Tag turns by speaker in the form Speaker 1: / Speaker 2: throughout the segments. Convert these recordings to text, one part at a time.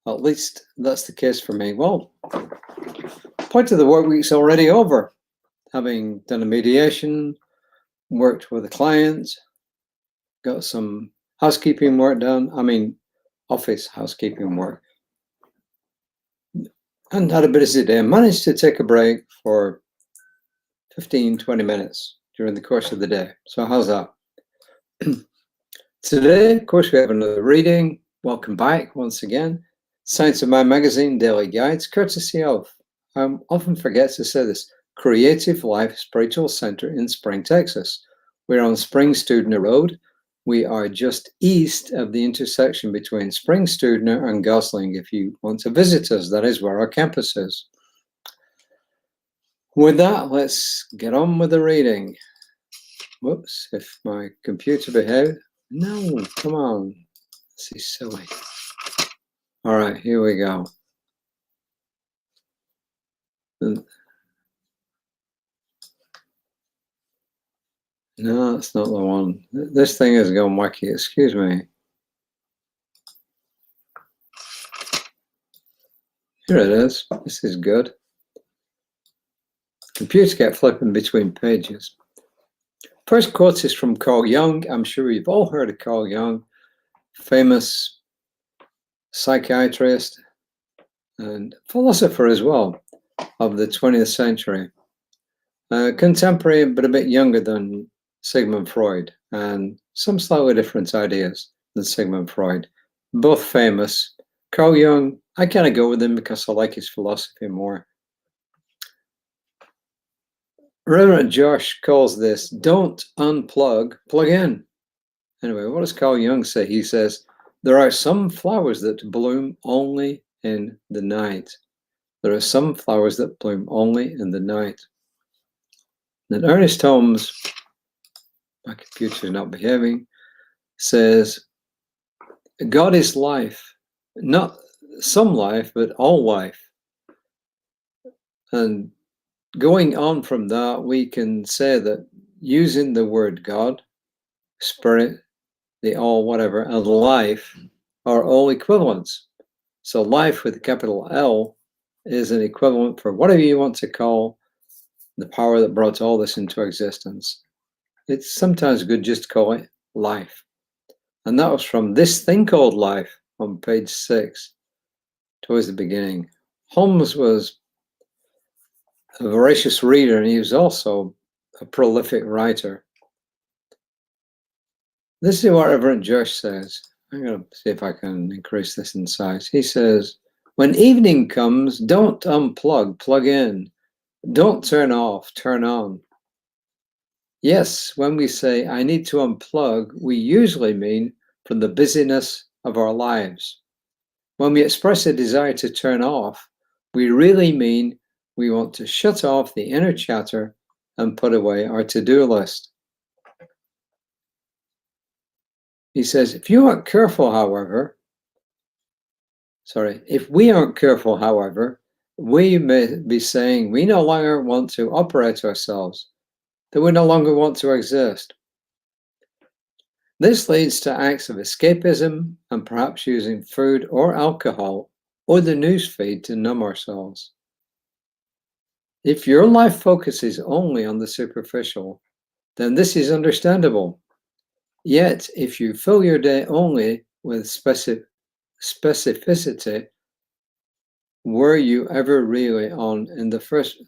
Speaker 1: At least that's the case for me. Well, part of the work week's already over. Having done a mediation, worked with a client, got some housekeeping work done. I mean, office housekeeping work. And had a busy day. Managed to take a break for 15, 20 minutes during the course of the day. So how's that? Today, of course, we have another reading. Welcome back once again. Science of Mind Magazine Daily Guides, courtesy of, I often forget to say this, Creative Life Spiritual Center in Spring, Texas. We're on Spring Studner Road. We are just east of the intersection between Spring Studner and Gosling. If you want to visit us, that is where our campus is. With that, let's get on with the reading. Whoops, if my computer behaved. No, come on. This is silly. All right, here we go. No, it's not the one. This thing is going wacky. Excuse me. Here it is. This is good. Computers get flipping between pages. First quote is from Carl Jung. I'm sure you've all heard of Carl Jung, famous psychiatrist and philosopher as well of the 20th century. Contemporary, but a bit younger than Sigmund Freud, and some slightly different ideas than Sigmund Freud. Both famous. Carl Jung, I kind of go with him because I like his philosophy more. Reverend Josh calls this, don't unplug, plug in. Anyway, what does Carl Jung say? He says, there are some flowers that bloom only in the night. There are some flowers that bloom only in the night. And Ernest Holmes, my computer is not behaving, says, God is life, not some life, but all life. And going on from that, we can say that using the word God, spirit, the all, whatever, and life are all equivalents. So life with a capital L is an equivalent for whatever you want to call the power that brought all this into existence. It's sometimes good just to call it life. And that was from This Thing Called Life on page 6, towards the beginning. Holmes was a voracious reader, and he was also a prolific writer. This is what Reverend Josh says. I'm going to see if I can increase this in size. He says, when evening comes, don't unplug, plug in. Don't turn off, turn on. Yes, when we say, I need to unplug, we usually mean from the busyness of our lives. When we express a desire to turn off, we really mean we want to shut off the inner chatter and put away our to-do list. He says, if we aren't careful, however, we may be saying we no longer want to operate ourselves, that we no longer want to exist. This leads to acts of escapism and perhaps using food or alcohol or the news feed to numb ourselves. If your life focuses only on the superficial, then this is understandable. Yet, if you fill your day only with specificity, were you ever really on in the first,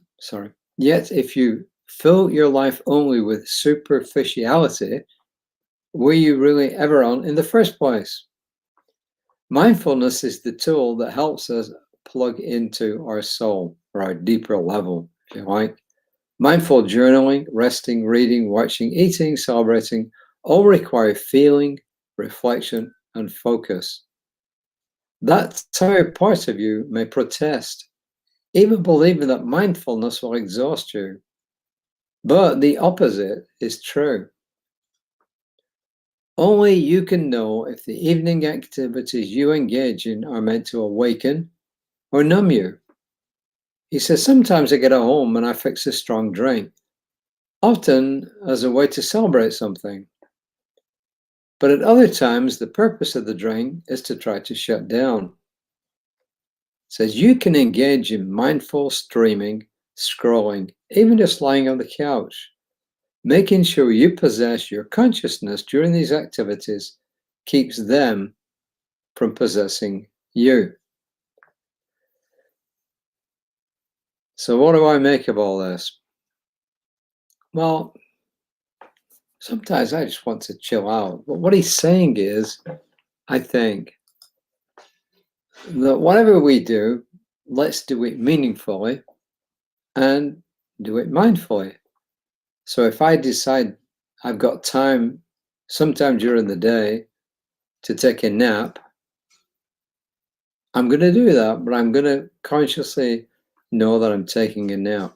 Speaker 1: yet if you fill your life only with superficiality, were you really ever on in the first place? Mindfulness is the tool that helps us plug into our soul, or our deeper level, if you like. Mindful journaling, resting, reading, watching, eating, celebrating, all require feeling, reflection, and focus. That tired part of you may protest, even believing that mindfulness will exhaust you. But the opposite is true. Only you can know if the evening activities you engage in are meant to awaken or numb you. He says, sometimes I get at home and I fix a strong drink, often as a way to celebrate something. But at other times, the purpose of the drink is to try to shut down. says you can engage in mindful streaming, scrolling, even just lying on the couch. Making sure you possess your consciousness during these activities keeps them from possessing you. So what do I make of all this? Well, sometimes I just want to chill out. But what he's saying is, I think that whatever we do, let's do it meaningfully and do it mindfully. So if I decide I've got time sometime during the day to take a nap, I'm going to do that, but I'm going to consciously know that I'm taking a nap.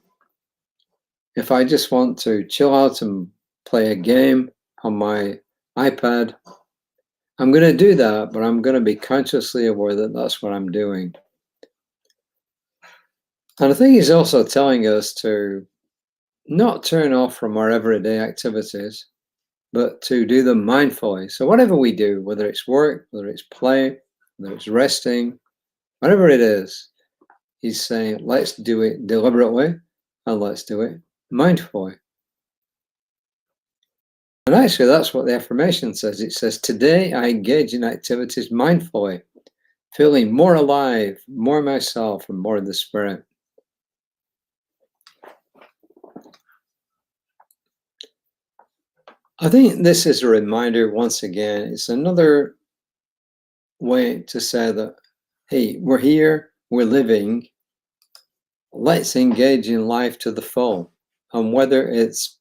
Speaker 1: If I just want to chill out and play a game on my iPad, I'm going to do that, but I'm going to be consciously aware that that's what I'm doing. And I think he's also telling us to not turn off from our everyday activities, but to do them mindfully. So whatever we do, whether it's work, whether it's play, whether it's resting, whatever it is, he's saying, let's do it deliberately and let's do it mindfully. And actually, that's what the affirmation says. It says, today I engage in activities mindfully, feeling more alive, more myself, and more in the spirit. I think this is a reminder, once again, it's another way to say that, hey, we're here, we're living, let's engage in life to the full. And whether it's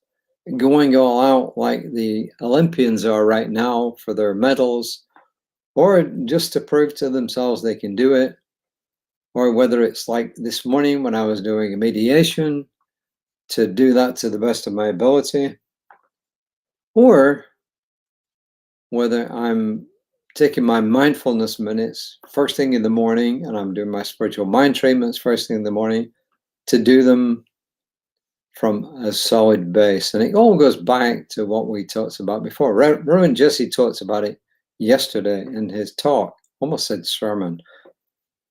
Speaker 1: going all out like the Olympians are right now for their medals, or just to prove to themselves they can do it, or whether it's like this morning when I was doing a mediation, to do that to the best of my ability, or whether I'm taking my mindfulness minutes first thing in the morning and I'm doing my spiritual mind treatments first thing in the morning, to do them from a solid base. And it all goes back to what we talked about before. Reverend Jesse talked about it yesterday in his talk, almost said sermon.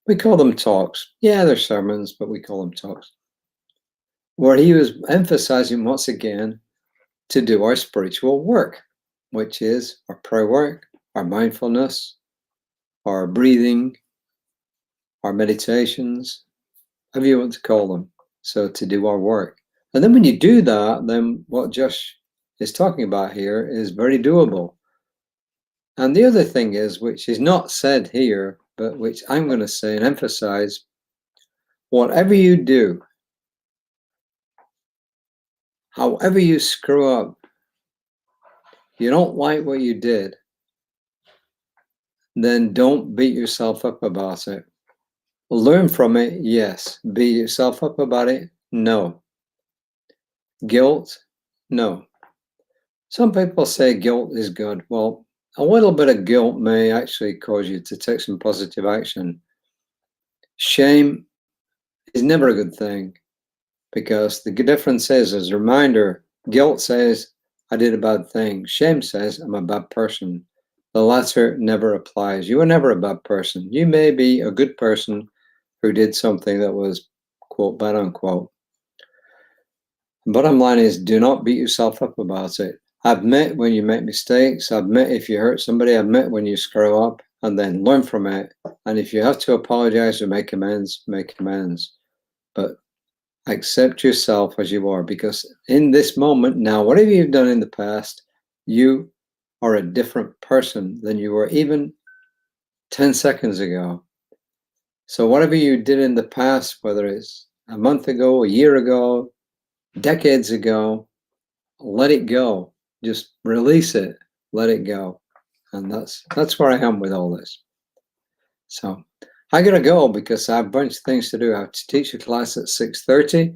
Speaker 1: We call them talks. Yeah, they're sermons, but we call them talks. Where he was emphasizing once again to do our spiritual work, which is our prayer work, our mindfulness, our breathing, our meditations, however you want to call them. So to do our work. And then when you do that, then what Josh is talking about here is very doable. And the other thing is, which is not said here, but which I'm going to say and emphasize, whatever you do, however you screw up, you don't like what you did, then don't beat yourself up about it. Learn from it, yes. Beat yourself up about it, no. Guilt, no. Some people say guilt is good. Well, a little bit of guilt may actually cause you to take some positive action. Shame is never a good thing, because the difference is, as a reminder, guilt says, I did a bad thing. Shame says, I'm a bad person. The latter never applies. You are never a bad person. You may be a good person who did something that was, quote, bad unquote. Bottom line is, do not beat yourself up about it. Admit when you make mistakes. Admit if you hurt somebody. Admit when you screw up, and then learn from it. And if you have to apologize or make amends, make amends. But accept yourself as you are, because in this moment now, whatever you've done in the past, you are a different person than you were even 10 seconds ago. So whatever you did in the past, whether it's a month ago, a year ago, decades ago, let it go. Just release it, let it go. And that's where I am with all this. So I gotta go because I have a bunch of things to do. I have to teach a class at 6:30.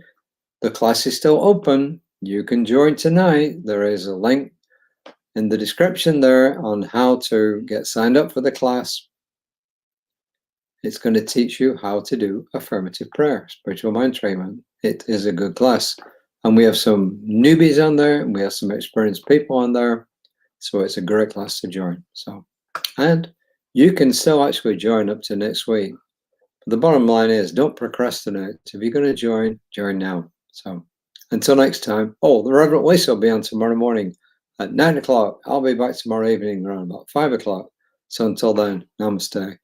Speaker 1: The class is still open. You can join tonight. There is a link in the description there on how to get signed up for the class. It's going to teach you how to do affirmative prayer, spiritual mind treatment. It is a good class. And we have some newbies on there, and we have some experienced people on there. So it's a great class to join. So, and you can still actually join up to next week. the bottom line is don't procrastinate. If you're going to join now. So until next time. Oh, the Reverend Lisa will be on tomorrow morning at 9 o'clock. I'll be back tomorrow evening around about 5 o'clock. So until then, namaste.